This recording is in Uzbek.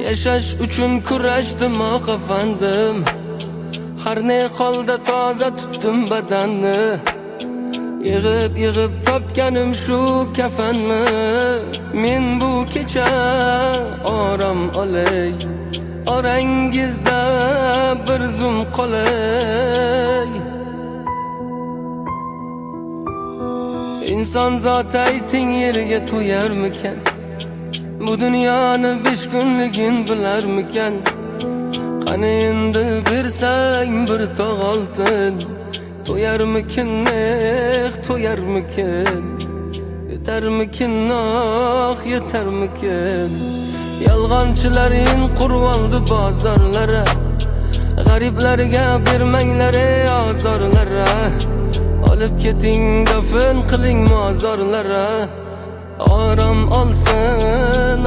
Yashash uchun kurashdim, xafandim. Har ne holda toza tutdim badanni. Yig'ib topganim shu kafanmi? Men bu kecha orom olay, orangizda bir zum qolay. İnson zoti ayting, yerga to'yarmikan? Bu dunyoni 5 kunligin bilarmikan? Qani endi bersang bir tog' oltin, to'yarmikin, to'yarmikin? Yetarmikin, yetarmikin? Yolg'onchilaring qurib oldi bozorlara, g'ariblarga bermanglar azorlara. Olib keting, dafn qiling mozorlara, orom olsin